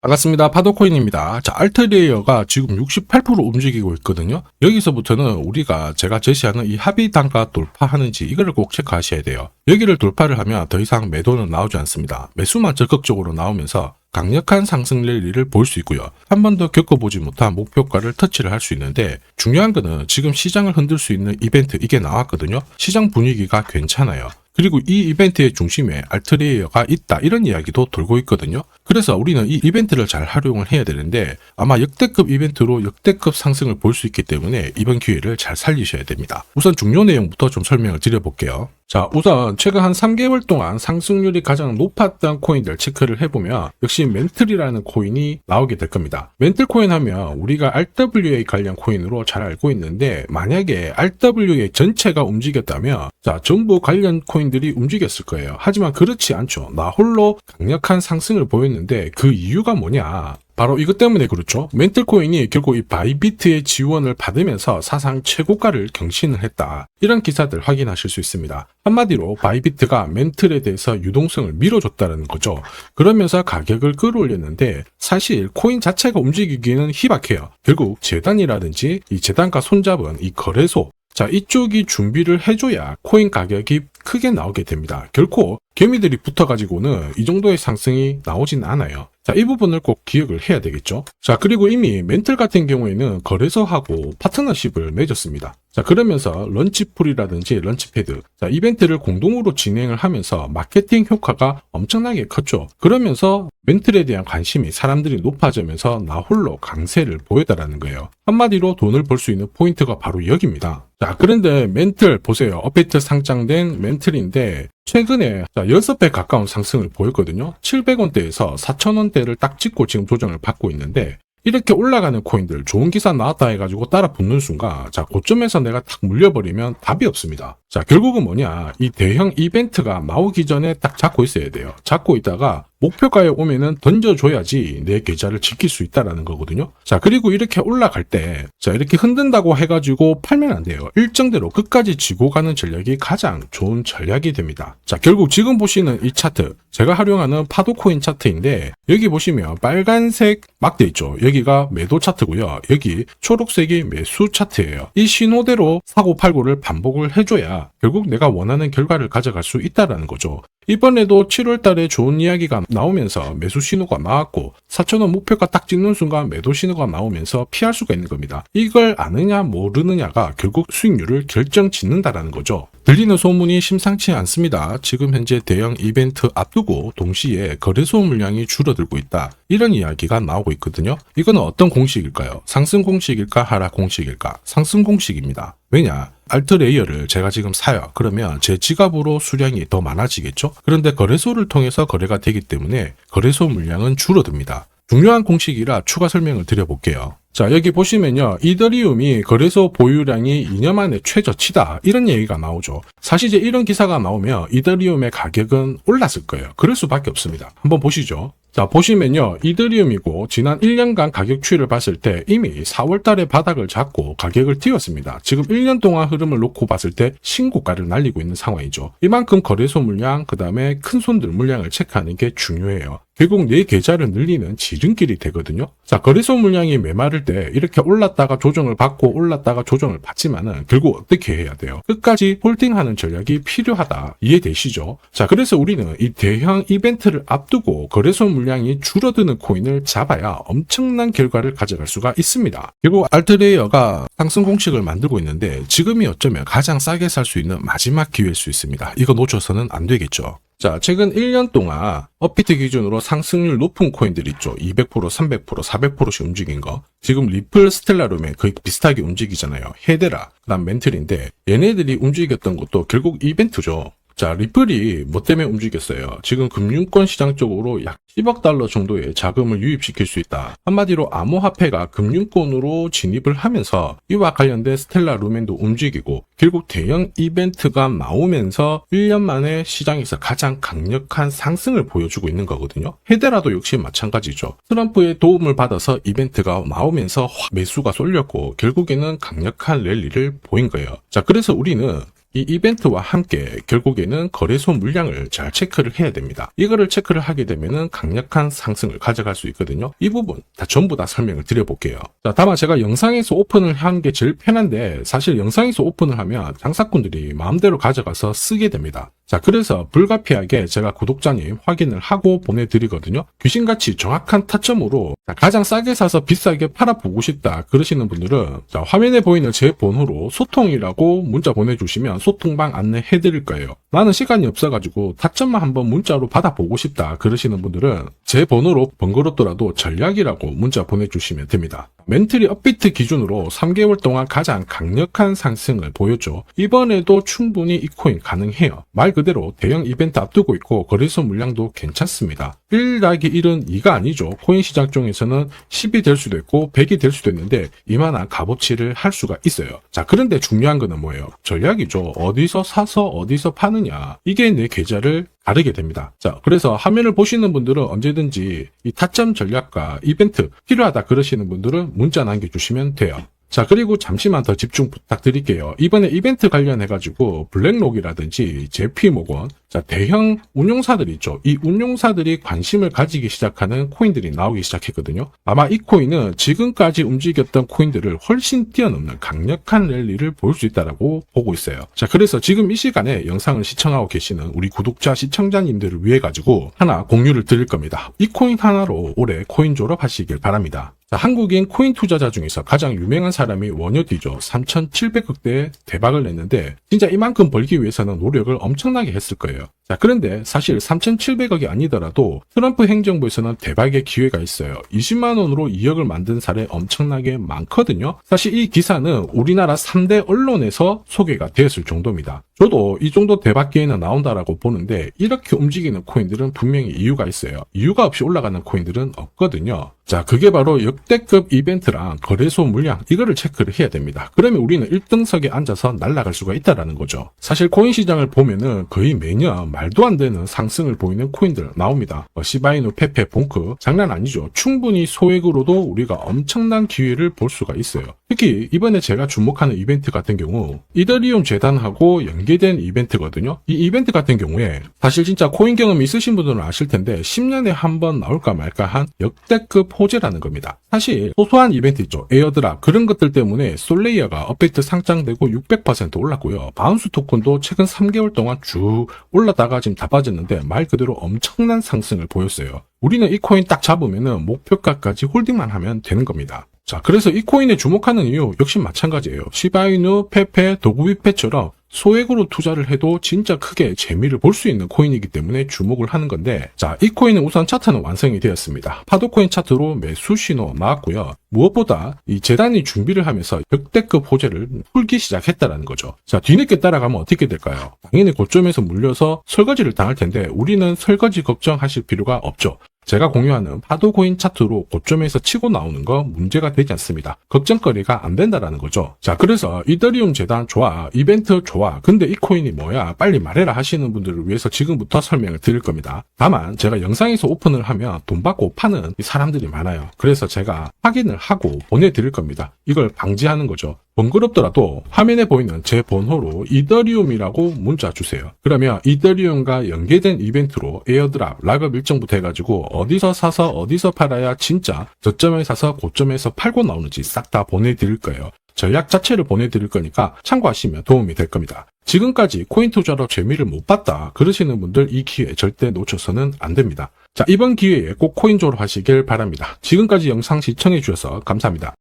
반갑습니다. 파도코인입니다. 자, 알트레이어가 지금 68% 움직이고 있거든요. 여기서부터는 우리가 제가 제시하는 이 합의 단가 돌파하는지 이거를 꼭 체크하셔야 돼요. 여기를 돌파를 하면 더 이상 매도는 나오지 않습니다. 매수만 적극적으로 나오면서 강력한 상승 랠리를 볼 수 있고요. 한 번도 겪어보지 못한 목표가를 터치를 할 수 있는데 중요한 거는 지금 시장을 흔들 수 있는 이벤트 이게 나왔거든요. 시장 분위기가 괜찮아요. 그리고 이 이벤트의 중심에 알트레이어가 있다 이런 이야기도 돌고 있거든요. 그래서 우리는 이 이벤트를 잘 활용을 해야 되는데 아마 역대급 이벤트로 역대급 상승을 볼 수 있기 때문에 이번 기회를 잘 살리셔야 됩니다. 우선 중요 내용부터 좀 설명을 드려볼게요. 자, 우선 최근 한 3개월 동안 상승률이 가장 높았던 코인들 체크를 해보면 역시 멘틀이라는 코인이 나오게 될 겁니다. 멘틀 코인 하면 우리가 RWA 관련 코인으로 잘 알고 있는데 만약에 RWA 전체가 움직였다면 자, 전부 관련 코인들이 움직였을 거예요. 하지만 그렇지 않죠. 나 홀로 강력한 상승을 보였는데 그 이유가 뭐냐? 바로 이것 때문에 그렇죠. 멘틀 코인이 결국 이 바이비트의 지원을 받으면서 사상 최고가를 경신을 했다. 이런 기사들 확인하실 수 있습니다. 한마디로 바이비트가 멘틀에 대해서 유동성을 밀어줬다는 거죠. 그러면서 가격을 끌어올렸는데 사실 코인 자체가 움직이기는 희박해요. 결국 재단이라든지 이 재단과 손잡은 이 거래소 자, 이쪽이 준비를 해줘야 코인 가격이 크게 나오게 됩니다. 결코 개미들이 붙어가지고는 이 정도의 상승이 나오진 않아요. 자, 이 부분을 꼭 기억을 해야 되겠죠. 자, 그리고 이미 멘틀 같은 경우에는 거래소하고 파트너십을 맺었습니다. 자, 그러면서 런치풀이라든지 런치패드, 자, 이벤트를 공동으로 진행을 하면서 마케팅 효과가 엄청나게 컸죠. 그러면서 멘틀에 대한 관심이 사람들이 높아지면서 나 홀로 강세를 보였다라는 거예요. 한마디로 돈을 벌 수 있는 포인트가 바로 여기입니다. 자, 그런데 멘틀 보세요. 업데이트 상장된 멘틀인데 최근에 6배 가까운 상승을 보였거든요. 700원대에서 4,000원대를 딱 찍고 지금 조정을 받고 있는데 이렇게 올라가는 코인들 좋은 기사 나왔다 해가지고 따라 붙는 순간 자, 고점에서 내가 탁 물려버리면 답이 없습니다. 자, 결국은 뭐냐, 이 대형 이벤트가 나오기 전에 딱 잡고 있어야 돼요. 잡고 있다가 목표가에 오면은 던져줘야지 내 계좌를 지킬 수 있다라는 거거든요. 자, 그리고 이렇게 올라갈 때, 자, 이렇게 흔든다고 해가지고 팔면 안 돼요. 일정대로 끝까지 쥐고 가는 전략이 가장 좋은 전략이 됩니다. 자, 결국 지금 보시는 이 차트, 제가 활용하는 파도코인 차트인데, 여기 보시면 빨간색 막대 있죠. 여기가 매도 차트고요. 여기 초록색이 매수 차트예요. 이 신호대로 사고 팔고를 반복을 해줘야 결국 내가 원하는 결과를 가져갈 수 있다라는 거죠. 이번에도 7월 달에 좋은 이야기가 나오면서 매수 신호가 나왔고 4,000원 목표가 딱 찍는 순간 매도 신호가 나오면서 피할 수가 있는 겁니다. 이걸 아느냐 모르느냐가 결국 수익률을 결정짓는다라는 거죠. 들리는 소문이 심상치 않습니다. 지금 현재 대형 이벤트 앞두고 동시에 거래소 물량이 줄어들고 있다. 이런 이야기가 나오고 있거든요. 이거는 어떤 공식일까요? 상승 공식일까 하락 공식일까? 상승 공식입니다. 왜냐? 알트레이어를 제가 지금 사요. 그러면 제 지갑으로 수량이 더 많아지겠죠? 그런데 거래소를 통해서 거래가 되기 때문에 거래소 물량은 줄어듭니다. 중요한 공식이라 추가 설명을 드려볼게요. 자, 여기 보시면요. 이더리움이 거래소 보유량이 2년 만에 최저치다. 이런 얘기가 나오죠. 사실 이제 이런 기사가 나오면 이더리움의 가격은 올랐을 거예요. 그럴 수밖에 없습니다. 한번 보시죠. 자, 보시면요. 이더리움이고 지난 1년간 가격 추이를 봤을 때 이미 4월 달에 바닥을 잡고 가격을 띄웠습니다. 지금 1년 동안 흐름을 놓고 봤을 때 신고가를 날리고 있는 상황이죠. 이만큼 거래소 물량, 그 다음에 큰 손들 물량을 체크하는 게 중요해요. 결국 내 계좌를 늘리는 지름길이 되거든요. 자, 거래소 물량이 메마를 때 이렇게 올랐다가 조정을 받고 올랐다가 조정을 받지만은 결국 어떻게 해야 돼요? 끝까지 홀딩하는 전략이 필요하다. 이해되시죠? 자, 그래서 우리는 이 대형 이벤트를 앞두고 거래소 물량이 줄어드는 코인을 잡아야 엄청난 결과를 가져갈 수가 있습니다. 결국 알트레이어가 상승 공식을 만들고 있는데 지금이 어쩌면 가장 싸게 살 수 있는 마지막 기회일 수 있습니다. 이거 놓쳐서는 안 되겠죠. 자, 최근 1년 동안 업비트 기준으로 상승률 높은 코인들 있죠. 200%, 300%, 400%씩 움직인 거. 지금 리플, 스텔라룸에 거의 비슷하게 움직이잖아요. 헤데라, 그다음 멘틀인데 얘네들이 움직였던 것도 결국 이벤트죠. 자, 리플이 뭐 때문에 움직였어요? 지금 금융권 시장 쪽으로 약 10억 달러 정도의 자금을 유입시킬 수 있다. 한마디로 암호화폐가 금융권으로 진입을 하면서 이와 관련된 스텔라 루멘도 움직이고 결국 대형 이벤트가 나오면서 1년 만에 시장에서 가장 강력한 상승을 보여주고 있는 거거든요. 헤데라도 역시 마찬가지죠. 트럼프의 도움을 받아서 이벤트가 나오면서 매수가 쏠렸고 결국에는 강력한 랠리를 보인 거예요. 자, 그래서 우리는 이 이벤트와 함께 결국에는 거래소 물량을 잘 체크를 해야 됩니다. 이거를 체크를 하게 되면은 강력한 상승을 가져갈 수 있거든요. 이 부분 전부 다 설명을 드려볼게요. 자, 다만 제가 영상에서 오픈을 한 게 제일 편한데 사실 영상에서 오픈을 하면 장사꾼들이 마음대로 가져가서 쓰게 됩니다. 자, 그래서 불가피하게 제가 구독자님 확인을 하고 보내드리거든요. 귀신같이 정확한 타점으로 가장 싸게 사서 비싸게 팔아보고 싶다 그러시는 분들은 자, 화면에 보이는 제 번호로 소통이라고 문자 보내주시면 소통방 안내해드릴 거예요. 나는 시간이 없어가지고 타점만 한번 문자로 받아보고 싶다 그러시는 분들은 제 번호로 번거롭더라도 전략이라고 문자 보내주시면 됩니다. 멘틀이 업비트 기준으로 3개월 동안 가장 강력한 상승을 보였죠. 이번에도 충분히 이 코인 가능해요. 말 그대로 대형 이벤트 앞두고 있고 거래소 물량도 괜찮습니다. 1 더하기 1은 2가 아니죠. 코인 시장 중에서는 10이 될 수도 있고 100이 될 수도 있는데 이만한 값어치를 할 수가 있어요. 자, 그런데 중요한 거는 뭐예요? 전략이죠. 어디서 사서 어디서 파느냐. 이게 내 계좌를 다르게 됩니다. 자, 그래서 화면을 보시는 분들은 언제든지 이 타점 전략과 이벤트 필요하다 그러시는 분들은 문자 남겨주시면 돼요. 자, 그리고 잠시만 더 집중 부탁드릴게요. 이번에 이벤트 관련해가지고 블랙록이라든지 JP모건, 자, 대형 운용사들 있죠. 이 운용사들이 관심을 가지기 시작하는 코인들이 나오기 시작했거든요. 아마 이 코인은 지금까지 움직였던 코인들을 훨씬 뛰어넘는 강력한 랠리를 볼 수 있다고 보고 있어요. 자, 그래서 지금 이 시간에 영상을 시청하고 계시는 우리 구독자, 시청자님들을 위해 가지고 하나 공유를 드릴 겁니다. 이 코인 하나로 올해 코인 졸업하시길 바랍니다. 자, 한국인 코인 투자자 중에서 가장 유명한 사람이 원효디죠. 3,700억대의 대박을 냈는데 진짜 이만큼 벌기 위해서는 노력을 엄청나게 했을 거예요. 자, 그런데 사실 3,700억이 아니더라도 트럼프 행정부에서는 대박의 기회가 있어요. 20만 원으로 2억을 만든 사례 엄청나게 많거든요. 사실 이 기사는 우리나라 3대 언론에서 소개가 되었을 정도입니다. 저도 이 정도 대박 기회는 나온다라고 보는데 이렇게 움직이는 코인들은 분명히 이유가 있어요. 이유가 없이 올라가는 코인들은 없거든요. 자, 그게 바로 역대급 이벤트랑 거래소 물량 이거를 체크를 해야 됩니다. 그러면 우리는 1등석에 앉아서 날아갈 수가 있다라는 거죠. 사실 코인 시장을 보면은 거의 매년 말도 안 되는 상승을 보이는 코인들 나옵니다. 시바이누, 페페, 봉크 장난 아니죠. 충분히 소액으로도 우리가 엄청난 기회를 볼 수가 있어요. 특히 이번에 제가 주목하는 이벤트 같은 경우 이더리움 재단하고 연계된 이벤트거든요. 이 이벤트 같은 경우에 사실 진짜 코인 경험이 있으신 분들은 아실 텐데 10년에 한 번 나올까 말까 한 역대급 호재라는 겁니다. 사실 소소한 이벤트 있죠. 에어드랍 그런 것들 때문에 솔레이어가 업데이트 상장되고 600% 올랐고요. 바운스 토큰도 최근 3개월 동안 쭉 올랐다가 지금 다 빠졌는데 말 그대로 엄청난 상승을 보였어요. 우리는 이 코인 딱 잡으면은 목표가까지 홀딩만 하면 되는 겁니다. 자, 그래서 이 코인에 주목하는 이유 역시 마찬가지예요. 시바이누, 페페, 도구비페처럼 소액으로 투자를 해도 진짜 크게 재미를 볼 수 있는 코인이기 때문에 주목을 하는 건데 자, 이 코인은 우선 차트는 완성이 되었습니다. 파도코인 차트로 매수 신호 나왔고요. 무엇보다 이 재단이 준비를 하면서 역대급 호재를 풀기 시작했다라는 거죠. 자, 뒤늦게 따라가면 어떻게 될까요? 당연히 고점에서 물려서 설거지를 당할 텐데 우리는 설거지 걱정하실 필요가 없죠. 제가 공유하는 파도코인 차트로 고점에서 치고 나오는 거 문제가 되지 않습니다. 걱정거리가 안 된다라는 거죠. 자, 그래서 이더리움 재단 좋아, 이벤트 좋아, 근데 이 코인이 뭐야? 빨리 말해라 하시는 분들을 위해서 지금부터 설명을 드릴 겁니다. 다만 제가 영상에서 오픈을 하면 돈 받고 파는 사람들이 많아요. 그래서 제가 확인을 하고 보내드릴 겁니다. 이걸 방지하는 거죠. 번거롭더라도 화면에 보이는 제 번호로 이더리움이라고 문자 주세요. 그러면 이더리움과 연계된 이벤트로 에어드랍, 락업 일정부터 해가지고 어디서 사서 어디서 팔아야 진짜 저점에 사서 고점에서 팔고 나오는지 싹 다 보내드릴 거예요. 전략 자체를 보내드릴 거니까 참고하시면 도움이 될 겁니다. 지금까지 코인 투자로 재미를 못 봤다 그러시는 분들 이 기회 절대 놓쳐서는 안 됩니다. 자, 이번 기회에 꼭 코인 졸업하시길 바랍니다. 지금까지 영상 시청해 주셔서 감사합니다.